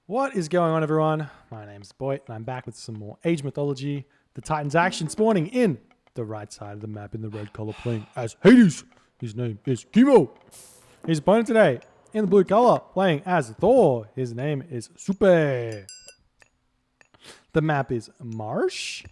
What is going on, everyone? My name's Boy, and I'm back with some more Age Mythology. The Titans action spawning in the right side of the map in the red color, playing as Hades. His name is Kimo. His opponent today in the blue color, playing as Thor. His name is Suppe. The map is Marsh.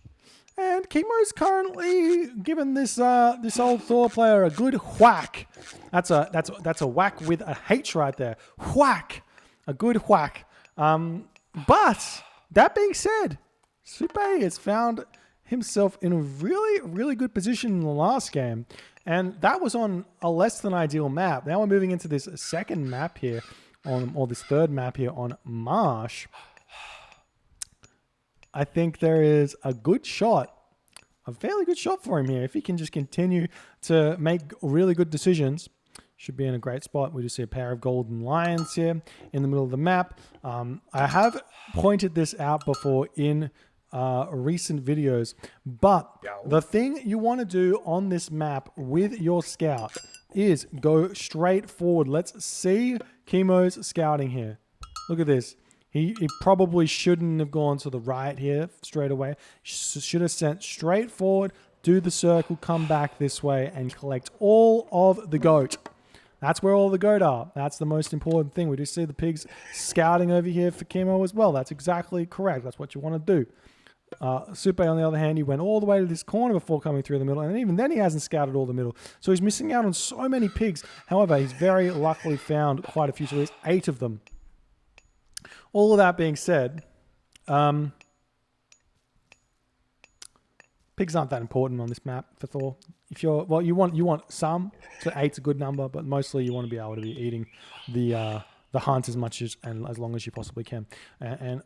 And Kimo's currently giving this old Thor player a good whack. That's a whack with a H right there. Whack. A good whack. But that being said, Suppe has found himself in a really good position in the last game. And that was on a less than ideal map. Now we're moving into this second map here, or this third map here on Marsh. I think there is a good shot, a fairly good shot for him here. If he can just continue to make really good decisions, should be in a great spot. We just see a pair of golden lions here in the middle of the map. I have pointed this out before in recent videos, but the thing you want to do on this map with your scout is go straight forward. Let's see Kimo's scouting here. Look at this. He probably shouldn't have gone to the right here straight away. Should have sent straight forward, do the circle, come back this way, and collect all of the goat. That's where all the goat are. That's the most important thing. We do see the pigs scouting over here for Kimo as well. That's exactly correct. That's what you want to do. Suppe, on the other hand, he went all the way to this corner before coming through the middle, and even then he hasn't scouted all the middle. So he's missing out on so many pigs. However, he's very luckily found quite a few, so there's 8 of them. All of that being said, pigs aren't that important on this map for Thor. If you're, well, you want some, so 8's a good number, but mostly you want to be able to be eating the hunt as much as and as long as you possibly can. And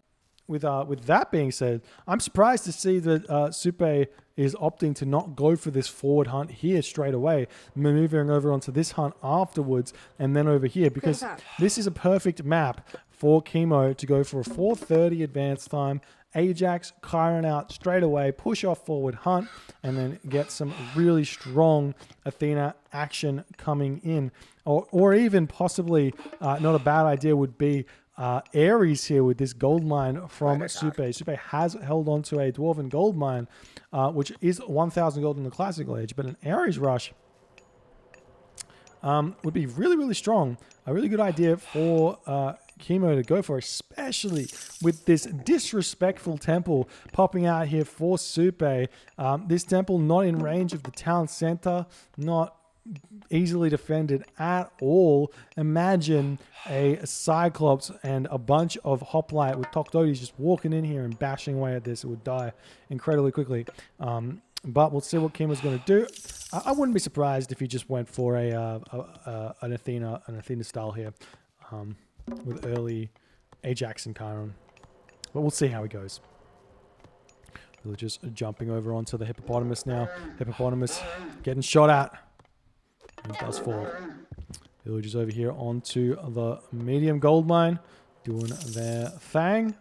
with that being said, I'm surprised to see that Suppe is opting to not go for this forward hunt here straight away, maneuvering over onto this hunt afterwards, and then over here, because this is a perfect map for Kimo to go for a 4:30 advance time, Ajax, Chiron out straight away, push off forward hunt, and then get some really strong Athena action coming in. Or even possibly, not a bad idea would be Ares here with this gold mine from Suppe. Suppe has held on to a Dwarven gold mine, which is 1,000 gold in the classical age, but an Ares rush would be really strong. A really good idea for Kimo to go for, especially with this disrespectful temple popping out here for Suppe. This temple not in range of the town center, not easily defended at all. Imagine a Cyclops and a bunch of Hoplite with Tokdotes just walking in here and bashing away at this. It would die incredibly quickly. But we'll see what Kimo's going to do. I wouldn't be surprised if he just went for an Athena style here. With early Ajax and Chiron. But we'll see how he goes. Villagers jumping over onto the hippopotamus now. Hippopotamus getting shot at. And does fall. Villagers over here onto the medium gold mine. Doing their thing.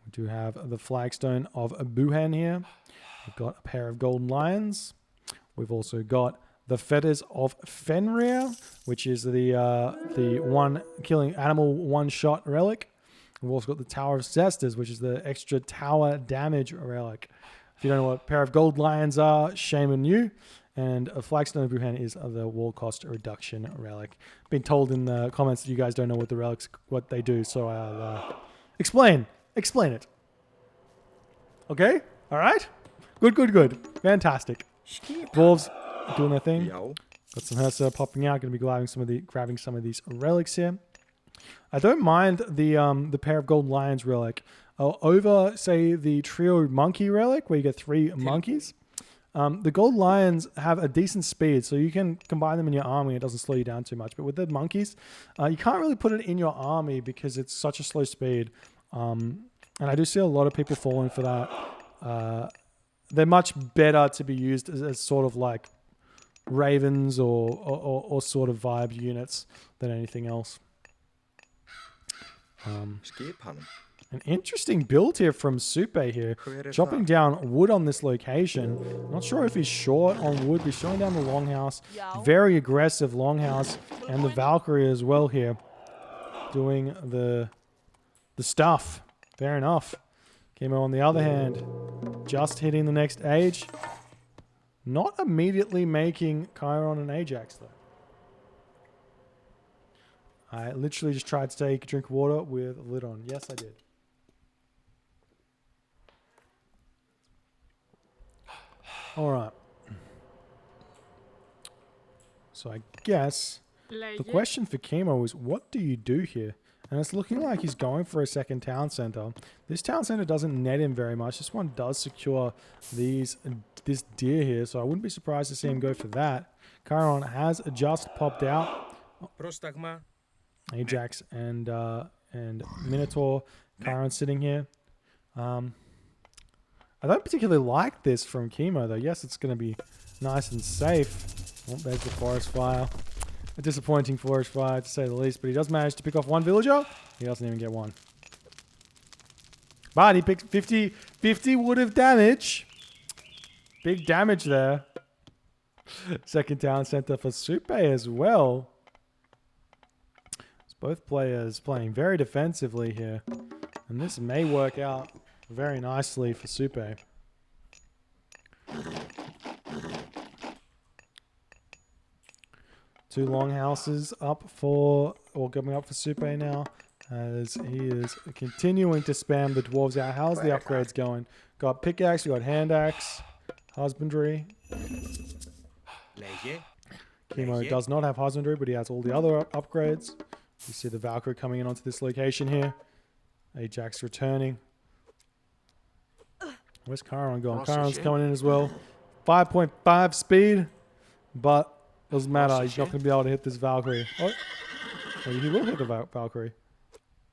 We do have the flagstone of Buhan here. We've got a pair of golden lions. We've also got the feathers of Fenrir, which is the one killing animal one-shot relic. We've also got the Tower of Cestus, which is the extra tower damage relic. If you don't know what a pair of gold lions are, shame on you. And a flagstone of Buhan is the wall cost reduction relic. Been told in the comments that you guys don't know what the relics, what they do, so I'll explain it. Okay? All right? Good. Fantastic. Dwarves doing their thing. Got some Hersa popping out. Going to be grabbing some of these relics here. I don't mind the pair of gold lions relic over, say, the trio monkey relic, where you get 3 monkeys. The gold lions have a decent speed, so you can combine them in your army. It doesn't slow you down too much. But with the monkeys, you can't really put it in your army because it's such a slow speed. And I do see a lot of people falling for that. They're much better to be used as sort of like ravens or sort of vibe units than anything else. An interesting build here from Suppe here. Chopping down wood on this location. Not sure if he's short on wood. He's showing down the longhouse. Very aggressive longhouse. And the Valkyrie as well here. doing the stuff. Fair enough. Kimo, on the other hand, just hitting the next age. Not immediately making Chiron and Ajax, though. I literally just tried to take a drink of water with a lid on. Yes, I did. All right. So I guess the question for Kimo is, what do you do here? And it's looking like he's going for a second town center. This town center doesn't net him very much. This one does secure this deer here, so I wouldn't be surprised to see him go for that. Chiron has just popped out. Ajax and Minotaur. Chiron sitting here. I don't particularly like this from Kimo, though. Yes, it's going to be nice and safe. Oh, there's the forest fire. A disappointing forest fire, to say the least. But he does manage to pick off one villager. He doesn't even get one. But he picked 50 wood of damage. Big damage there. Second town center for Suppe as well. It's both players playing very defensively here. And this may work out very nicely for Suppe. Two longhouses up for, or coming up for Suppe now, as he is continuing to spam the dwarves out. How's the upgrades going? Got pickaxe, we got hand axe, husbandry. Kimo does not have husbandry, but he has all the other upgrades. You see the Valkyrie coming in onto this location here. Ajax returning. Where's Chiron going? Chiron's coming in as well. 5.5 speed, but doesn't matter. He's not going to be able to hit this Valkyrie. Oh, maybe he will hit the Valkyrie.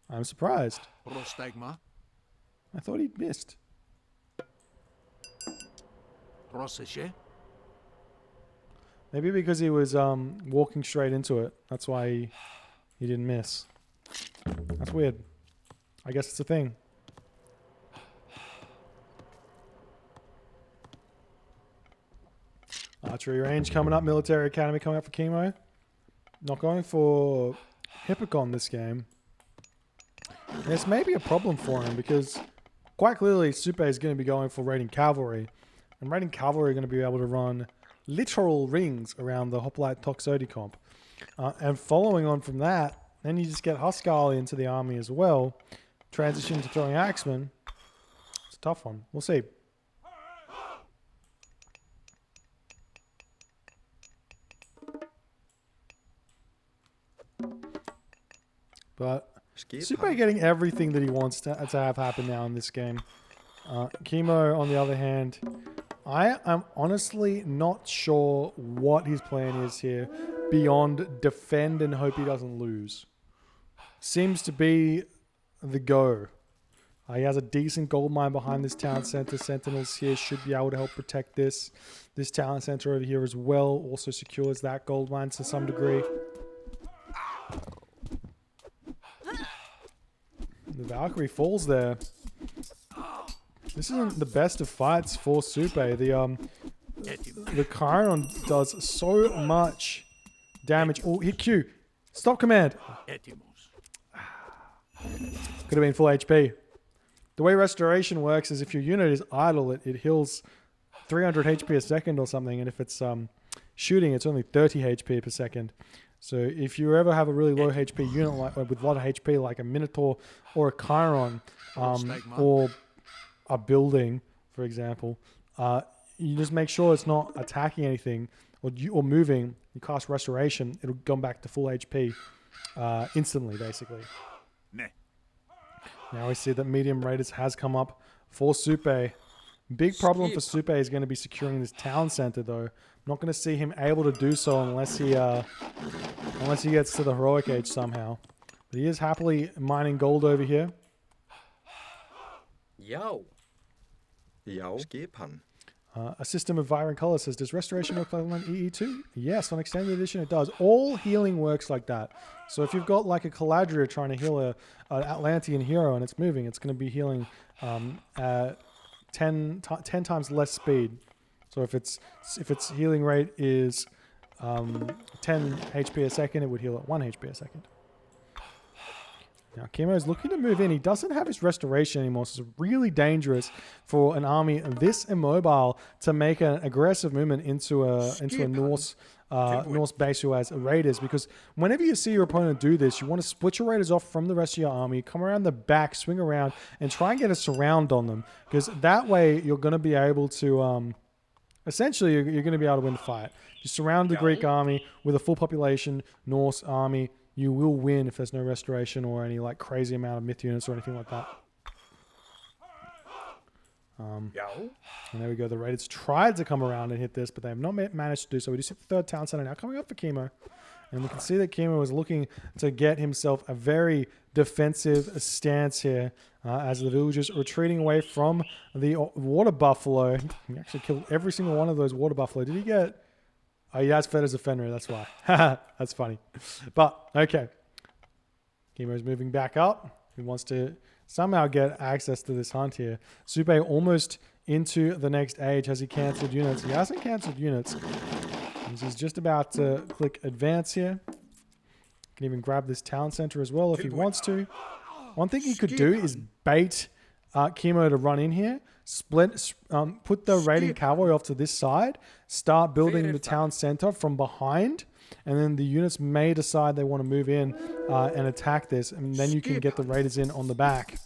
I'm surprised. I thought he'd missed. Maybe because he was walking straight into it. That's why he didn't miss. That's weird. I guess it's a thing. Archery range coming up. Military Academy coming up for Kimo. Not going for Hippocon this game. This may be a problem for him because quite clearly Suppe is going to be going for raiding cavalry. And raiding cavalry are going to be able to run literal rings around the Hoplite Toxote comp. And following on from that, then you just get Huskarl into the army as well. Transition to throwing Axemen. It's a tough one. We'll see. But Suppe getting everything that he wants to have happen now in this game. Kimo, on the other hand, I am honestly not sure what his plan is here beyond defend and hope he doesn't lose. Seems to be the go. He has a decent gold mine behind this town center. Sentinels here should be able to help protect this. This town center over here as well also secures that gold mine to some degree. The Valkyrie falls there. This isn't the best of fights for Suppe. The Chiron does so much damage. Oh, hit Q. Stop command. Could have been full HP. The way restoration works is if your unit is idle, it heals 300 HP a second or something. And if it's shooting, it's only 30 HP per second. So if you ever have a really low HP unit with a lot of HP, like a Minotaur or a Chiron, or a building, for example, you just make sure it's not attacking anything or moving. You cast Restoration, it'll go back to full HP instantly, basically. Now we see that Medium Raiders has come up for Suppe. Big problem for Suppe is going to be securing this town center, though. I'm not going to see him able to do so unless he gets to the heroic age somehow. But he is happily mining gold over here. A system of vibrant colors says, does restoration work like on EE2? Yes, on extended edition it does. All healing works like that. So if you've got like a Caladria trying to heal an Atlantean hero and it's moving, it's going to be healing at 10 times less speed. So if its healing rate is 10 HP a second, it would heal at 1 HP a second. Now, Kimo is looking to move in. He doesn't have his restoration anymore, so it's really dangerous for an army this immobile to make an aggressive movement into a Norse base who has raiders, because whenever you see your opponent do this, you want to split your raiders off from the rest of your army, come around the back, swing around, and try and get a surround on them, because that way you're going to be able to, essentially, you're going to be able to win the fight. You surround the Greek army with a full population Norse army, you will win if there's no restoration or any like crazy amount of myth units or anything like that. And there we go. The Raiders tried to come around and hit this, but they have not managed to do so. We just hit the third town center now coming up for Kimo. And we can see that Kimo is looking to get himself a very defensive stance here as the villagers are retreating away from the water buffalo. He actually killed every single one of those water buffalo. Did he get... Oh, he has fed as a Fenrir, that's why. That's funny. But, okay. Kimo's moving back up. He wants to somehow get access to this hunt here. Suppe almost into the next age. Has he cancelled units? He hasn't cancelled units. He's just about to click advance here. Can even grab this town center as well if he wants to. One thing he could do is bait Kimo to run in here. Put the raiding cavalry off to this side, start building the town center from behind, and then the units may decide they want to move in and attack this, and then you can get the raiders in on the back.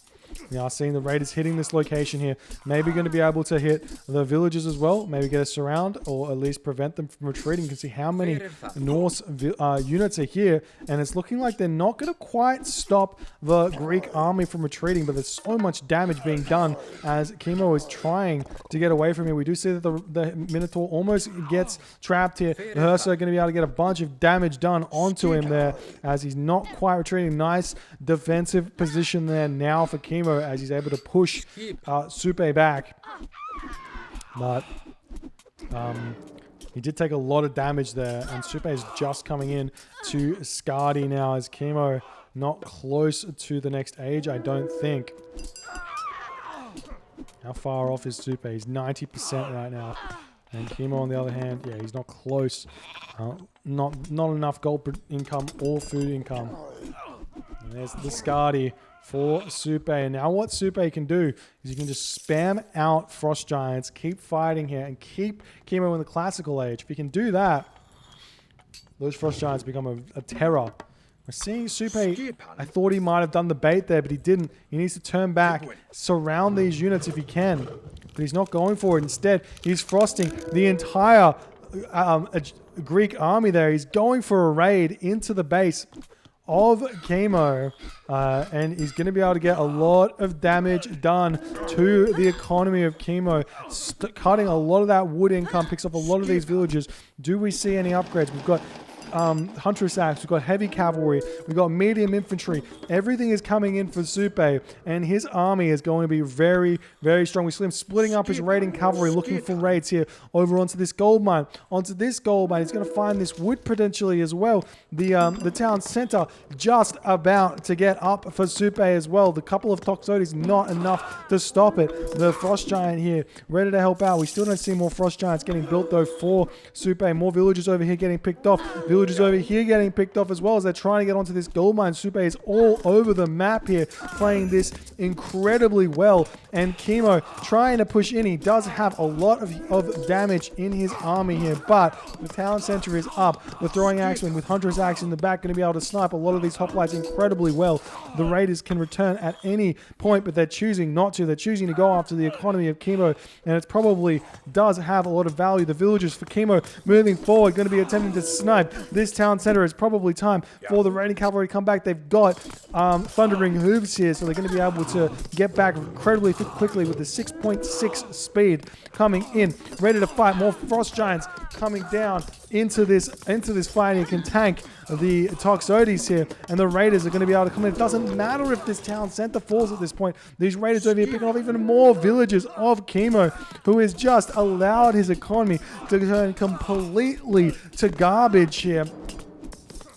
Now, seeing the raiders hitting this location here, maybe going to be able to hit the villages as well, maybe get a surround, or at least prevent them from retreating. You can see how many Norse units are here, and it's looking like they're not going to quite stop the Greek army from retreating, but there's so much damage being done as Kimo is trying to get away from here. We do see that the Minotaur almost gets trapped here. The Hersa are going to be able to get a bunch of damage done onto him there as he's not quite retreating. Nice defensive position there now for Kimo, as he's able to push Suppe back. But he did take a lot of damage there, and Suppe is just coming in to Skadi now as Kimo not close to the next age, I don't think. How far off is Suppe? He's 90% right now. And Kimo, on the other hand, yeah, he's not close. Not enough gold income or food income. And there's the Skadi for Suppe. And now what Suppe can do is you can just spam out Frost Giants, keep fighting here, and keep Kimo in the classical age. If you can do that, those Frost Giants become a terror. We're seeing Suppe, I thought he might have done the bait there, but he didn't. He needs to turn back, surround these units if he can. But he's not going for it. Instead, he's frosting the entire Greek army there. He's going for a raid into the base of Kimo, and he's going to be able to get a lot of damage done to the economy of Kimo, cutting a lot of that wood income, picks up a lot of these villages. Do we see any upgrades? We've got Huntress Axe, we've got heavy cavalry, we've got medium infantry. Everything is coming in for Suppe, and his army is going to be very, very strong. We see him splitting up his raiding cavalry, looking for raids here over onto this gold mine. Onto this gold mine, he's going to find this wood potentially as well. The town center just about to get up for Suppe as well. The couple of Toxotes, not enough to stop it. The Frost Giant here, ready to help out. We still don't see more Frost Giants getting built though for Suppe. More villagers over here getting picked off. Villagers over here getting picked off as well as they're trying to get onto this gold mine. Suppe is all over the map here, playing this incredibly well. And Kimo trying to push in. He does have a lot of damage in his army here, but the town center is up. The throwing axeman with Hunter's axe in the back going to be able to snipe a lot of these hoplites incredibly well. The raiders can return at any point, but they're choosing not to. They're choosing to go after the economy of Kimo, and it probably does have a lot of value. The villagers for Kimo moving forward going to be attempting to snipe this town center. It's probably time for the raiding cavalry to come back. They've got thundering hooves here, so they're going to be able to get back incredibly quickly with the 6.6 speed coming in, ready to fight. More Frost Giants coming down into this fight. You can tank the Toxotes here, and the raiders are going to be able to come in. It doesn't matter if this town center falls at this point. These raiders over here picking off even more villages of Kimo, who has just allowed his economy to turn completely to garbage here.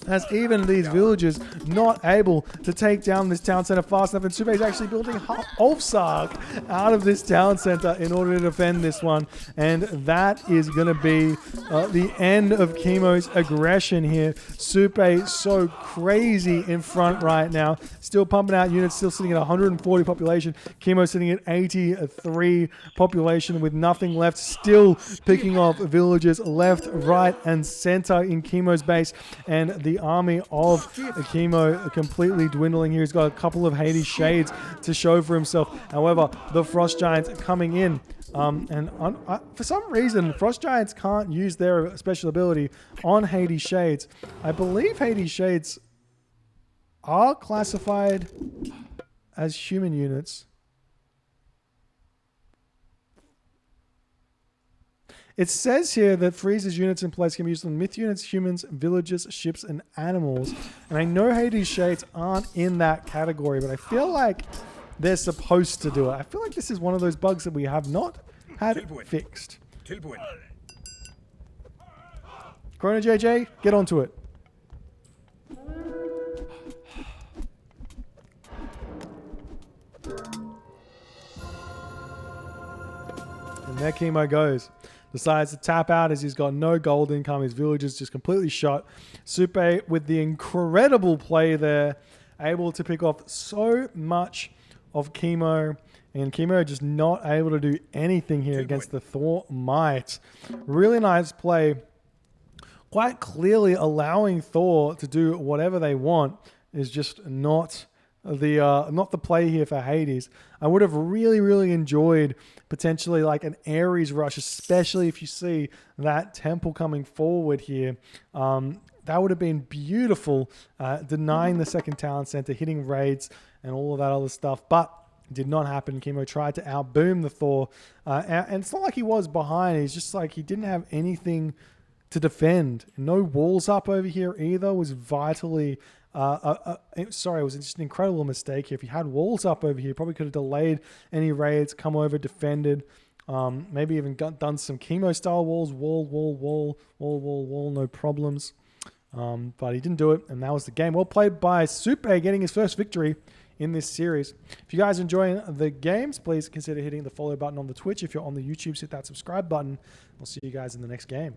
as even these villagers not able to take down this town center fast enough. And Suppe is actually building Ulfsark out of this town center in order to defend this one. And that is going to be the end of Kimo's aggression here. Suppe so crazy in front right now. Still pumping out units, still sitting at 140 population. Kimo sitting at 83 population with nothing left. Still picking off villagers left, right, and center in Kimo's base. And the army of Kimo completely dwindling here. He's got a couple of Hades shades to show for himself. However, the Frost Giants coming in. For some reason, Frost Giants can't use their special ability on Hades Shades. I believe Hades Shades are classified as human units. It says here that freezes units in place can be used on myth units, humans, villagers, ships, and animals. And I know Hades Shades aren't in that category, but I feel like they're supposed to do it. I feel like this is one of those bugs that we have not had fixed. Chrono JJ, get onto it. And there Kimo goes. Decides to tap out as he's got no gold income. His village is just completely shot. Suppe with the incredible play there. Able to pick off so much of Kimo. And Kimo just not able to do anything here against the Thor Might. Really nice play. Quite clearly allowing Thor to do whatever they want is just not the play here for Hades. I would have really enjoyed potentially like an Ares rush, especially if you see that temple coming forward here. That would have been beautiful, denying the second town center, hitting raids and all of that other stuff, but it did not happen. Kimo tried to outboom the Thor, and it's not like he was behind. He's just like he didn't have anything to defend. No walls up over here either was vitally... sorry, it was just an incredible mistake here. If he had walls up over here, probably could have delayed any raids, come over, defended, maybe even done some Kimo style walls, wall, no problems. But he didn't do it, and that was the game. Well played by Suppe, getting his first victory in this series. If you guys are enjoying the games, please consider hitting the follow button on the Twitch. If you're on the YouTube, hit that subscribe button. I'll see you guys in the next game.